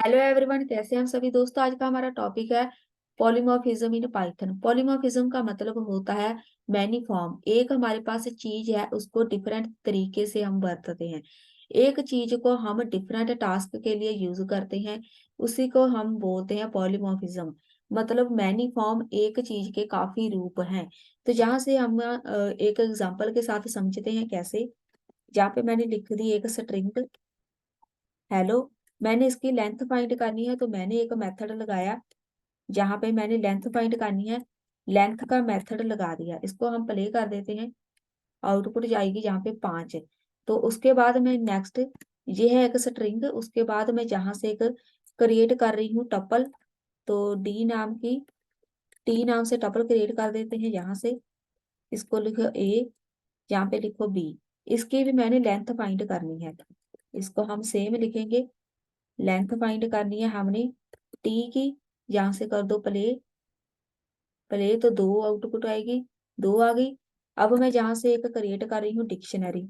Hello everyone, कैसे हैं हम सभी दोस्तों। आज का हमारा टॉपिक है पॉलीमॉर्फिज्म इन पाइथन। पॉलीमॉर्फिज्म का मतलब होता है मैनी फॉर्म। एक हमारे पास चीज है, उसको डिफरेंट तरीके से हम बरतते हैं। एक चीज को हम डिफरेंट टास्क के लिए यूज करते हैं, उसी को हम बोलते हैं पॉलीमॉर्फिज्म। मतलब मैनी फॉर्म, एक चीज के काफी रूप हैं। तो जहाँ से हम एक एग्जांपल के साथ समझते हैं कैसे। जहाँ पे मैंने लिख दी एक स्ट्रिंग हेलो। मैंने इसकी लेंथ फाइंड करनी है, तो मैंने एक मेथड लगाया जहां पे मैंने लेंथ फाइंड करनी है। लेंथ का मेथड लगा दिया, इसको हम प्ले कर देते हैं। आउटपुट जाएगी जहाँ पे 5। तो उसके बाद में नेक्स्ट, ये है एक स्ट्रिंग। उसके बाद मैं जहां से एक क्रिएट कर रही हूँ टपल। तो टी नाम से टपल क्रिएट कर देते हैं। यहाँ से इसको लिखो ए, यहाँ पे लिखो बी। इसकी भी मैंने लेंथ फाइंड करनी है, इसको हम सेम लिखेंगे। लेंथ फाइंड करनी है हमने टी की। यहाँ से कर दो प्ले। प्ले तो 2 आउटपुट आएगी, 2 आ गई। अब मैं जहां से एक क्रिएट कर रही हूँ डिक्शनरी,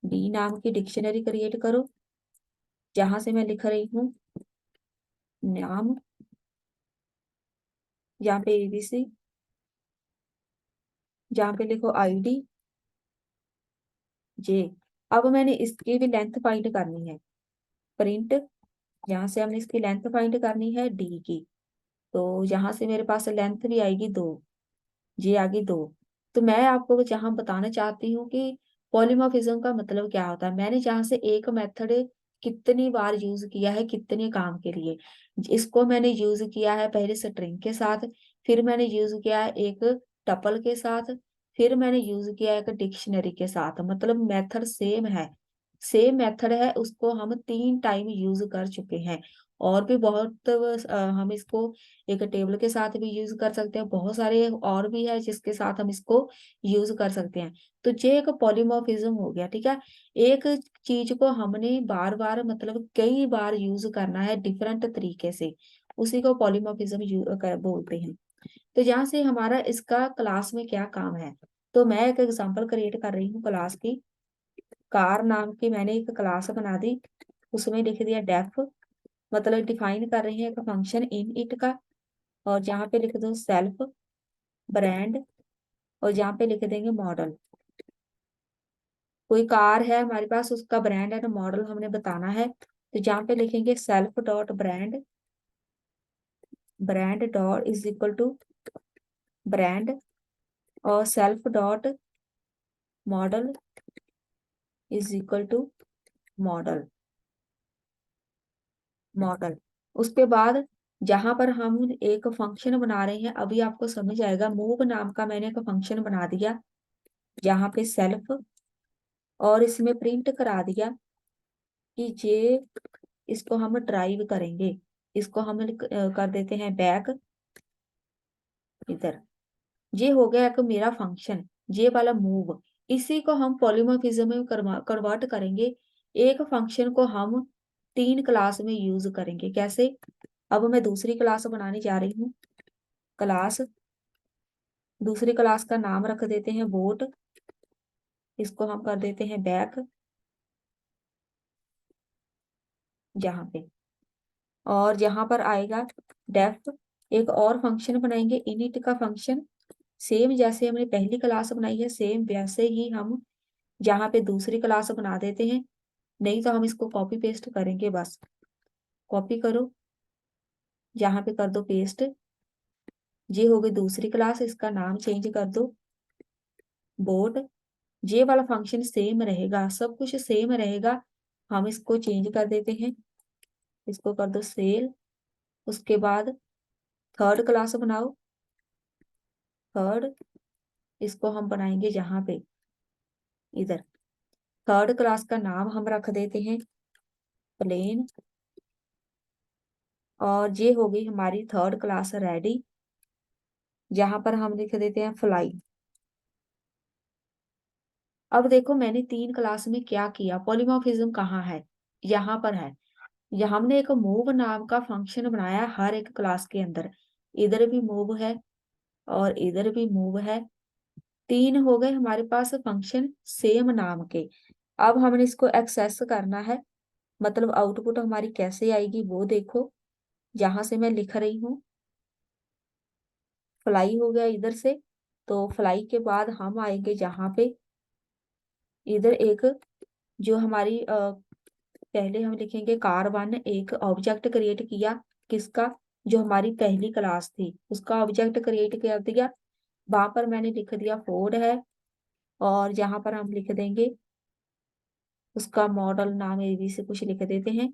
डी नाम की डिक्शनरी क्रिएट करो। जहां से मैं लिख रही हूँ नाम, यहाँ पे एबीसी, जहाँ पे लिखो आईडी जे। अब मैंने इसकी भी लेंथ फाइंड करनी है। प्रिंट, यहाँ से हमने इसकी लेंथ फाइंड करनी है डी की। तो यहाँ से मेरे पास लेंथ भी आएगी 2, ये आ गई 2। तो मैं आपको जहां बताना चाहती हूँ कि पॉलीमॉर्फिज्म का मतलब क्या होता है। मैंने जहां से एक मेथड कितनी बार यूज किया है, कितने काम के लिए। इसको मैंने यूज किया है पहले स्ट्रिंग के साथ, फिर मैंने यूज किया है एक टपल के साथ, फिर मैंने यूज किया है एक डिक्शनरी के साथ। मतलब मेथड सेम है, सेम मेथड है, उसको हम 3 टाइम यूज कर चुके हैं। और भी बहुत हम इसको एक टेबल के साथ भी यूज कर सकते हैं। बहुत सारे और भी है जिसके साथ हम इसको यूज कर सकते हैं। तो ये एक पॉलीमॉर्फिज्म हो गया, ठीक है। एक चीज को हमने बार बार, मतलब कई बार यूज करना है डिफरेंट तरीके से, उसी को पॉलीमॉर्फिज्म बोलते हैं। तो यहाँ से हमारा इसका क्लास में क्या काम है। तो मैं एक एग्जांपल क्रिएट कर रही हूँ क्लास की। कार नाम की मैंने एक क्लास बना दी, उसमें लिख दिया डेफ। मतलब डिफाइन कर रही है एक फंक्शन इन इट का। और यहाँ पे लिख दो सेल्फ ब्रांड, और यहाँ पे लिख देंगे मॉडल। कोई कार है हमारे पास, उसका ब्रांड है, तो मॉडल हमने बताना है। तो यहाँ पे लिखेंगे self dot brand, brand dot is equal to brand, और self dot model is equal to model. Model उसके बाद जहां पर हम एक फंक्शन बना रहे हैं, अभी आपको समझ आएगा। मूव नाम का मैंने एक फंक्शन बना दिया, यहाँ पे सेल्फ, और इसमें प्रिंट करा दिया कि ये, इसको हम ड्राइव करेंगे। इसको हम कर देते हैं बैक इधर। ये हो गया एक मेरा फंक्शन, ये वाला मूव। इसी को हम पॉलीमॉर्फिज्म में कन्वर्ट करेंगे। एक फंक्शन को हम 3 क्लास में यूज करेंगे। कैसे। अब मैं दूसरी क्लास बनाने जा रही हूँ। क्लास, दूसरी क्लास का नाम रख देते हैं बोट। इसको हम कर देते हैं बैक यहाँ पे। और यहाँ पर आएगा डेफ। एक और फंक्शन बनाएंगे इनिट का फंक्शन। सेम जैसे हमने पहली क्लास बनाई है, सेम वैसे ही हम यहाँ पे दूसरी क्लास बना देते हैं। नहीं तो हम इसको कॉपी पेस्ट करेंगे बस। कॉपी करो, यहाँ पे कर दो पेस्ट। ये हो गई दूसरी क्लास, इसका नाम चेंज कर दो बोट। ये वाला फंक्शन सेम रहेगा, सब कुछ सेम रहेगा। हम इसको चेंज कर देते हैं, इसको कर दो सेल। उसके बाद थर्ड क्लास बनाओ। थर्ड, इसको हम बनाएंगे यहाँ पे इधर। थर्ड क्लास का नाम हम रख देते हैं प्लेन। और ये हो गई हमारी थर्ड क्लास रेडी। जहां पर हम लिख देते हैं फ्लाई। अब देखो मैंने 3 क्लास में क्या किया। पॉलीमॉर्फिज्म कहाँ है, यहाँ पर है। यहाँ हमने एक मूव नाम का फंक्शन बनाया हर एक क्लास के अंदर। इधर भी मूव है और इधर भी मूव है। 3 हो गए हमारे पास फंक्शन सेम नाम के। अब हमने इसको एक्सेस करना है, मतलब आउटपुट हमारी कैसे आएगी वो देखो। जहां से मैं लिख रही हूँ, फ्लाई हो गया इधर से, तो फ्लाई के बाद हम आएंगे जहां पे इधर एक जो हमारी पहले हम लिखेंगे कार 1, एक ऑब्जेक्ट क्रिएट किया। किसका? जो हमारी पहली क्लास थी उसका ऑब्जेक्ट क्रिएट कर दिया। वहां पर मैंने लिख दिया फोर्ड है, और यहाँ पर हम लिख देंगे उसका मॉडल नाम एबी से कुछ लिख देते हैं,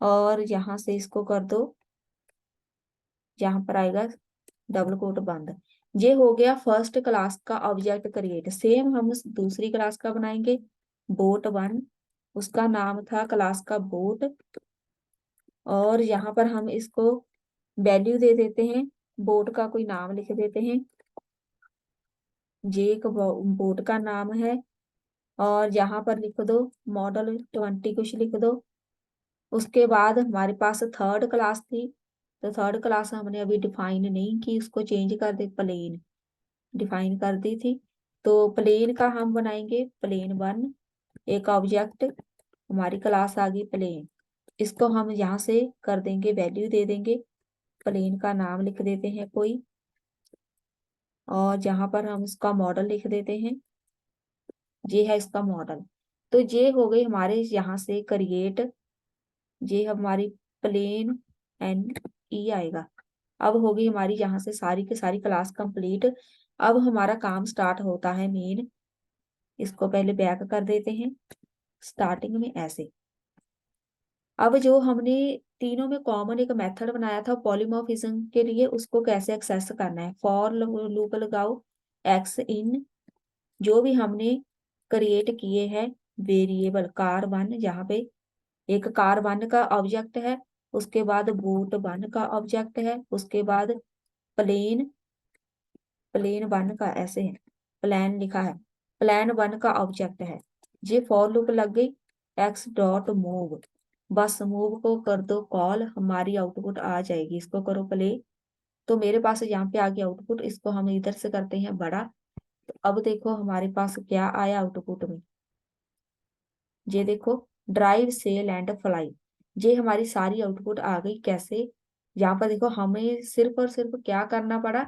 और यहाँ से इसको कर दो, जहां पर आएगा डबल कोट बंद। ये हो गया फर्स्ट क्लास का ऑब्जेक्ट क्रिएट। सेम हम उस दूसरी क्लास का बनाएंगे, बोट 1, उसका नाम था क्लास का बोट, और यहाँ पर हम इसको वैल्यू दे देते हैं, बोट का कोई नाम लिख देते हैं, जे एक बोट का नाम है, और यहाँ पर लिख दो मॉडल 20 कुछ लिख दो। उसके बाद हमारे पास थर्ड क्लास थी, तो थर्ड क्लास हमने अभी डिफाइन नहीं की, उसको चेंज कर दे, प्लेन डिफाइन कर दी थी। तो प्लेन का हम बनाएंगे प्लेन 1, एक ऑब्जेक्ट, हमारी क्लास आ गई प्लेन। इसको हम यहाँ से कर देंगे, वैल्यू दे देंगे, प्लेन का नाम लिख देते हैं कोई, और जहां पर हम उसका मॉडल लिख देते हैं, ये है इसका मॉडल। तो ये हो गई हमारे यहाँ से क्रिएट, ये हमारी प्लेन आएगा। अब होगी हमारी यहाँ से सारी की सारी क्लास कंप्लीट। अब हमारा काम स्टार्ट होता है मेन। इसको पहले बैक कर देते हैं, स्टार्टिंग में ऐसे। अब जो हमने तीनों में कॉमन एक मेथड बनाया था पॉलीमॉर्फिज्म के लिए, उसको कैसे एक्सेस करना है। फॉर लूप लगाओ एक्स इन जो भी हमने क्रिएट किए हैं वेरिएबल कार 1, जहाँ पे एक कार 1 का ऑब्जेक्ट है, उसके बाद बोट 1 का ऑब्जेक्ट है, उसके बाद प्लेन प्लेन 1 का ऐसे है, प्लान लिखा है, प्लान 1 का ऑब्जेक्ट है। ये फॉर लूप लग गई, एक्स डॉट मूव, बस मूव को कर दो कॉल, हमारी आउटपुट आ जाएगी। इसको करो प्ले, तो मेरे पास यहाँ पे आ गया आउटपुट। इसको हम इधर से करते हैं बड़ा, तो अब देखो हमारे पास क्या आया आउटपुट में। ये देखो, ड्राइव सेल एंड फ्लाई, ये हमारी सारी आउटपुट आ गई। कैसे? यहाँ पर देखो हमें सिर्फ और सिर्फ क्या करना पड़ा,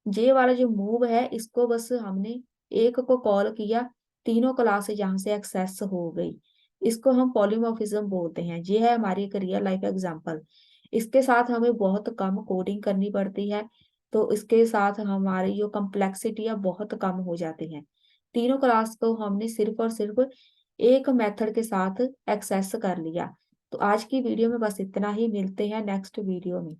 ये वाला जो मूव है इसको बस हमने एक को कॉल किया, तीनों क्लास यहाँ से एक्सेस हो गई। इसको हम पॉलीमॉर्फिज्म बोलते हैं। ये है हमारी एक रियल लाइफ एग्जांपल। इसके साथ हमें बहुत कम कोडिंग करनी पड़ती है, तो इसके साथ हमारी जो कम्प्लेक्सिटी है बहुत कम हो जाती है। तीनों क्लास को हमने सिर्फ और सिर्फ एक मेथड के साथ एक्सेस कर लिया। तो आज की वीडियो में बस इतना ही, मिलते हैं नेक्स्ट वीडियो में।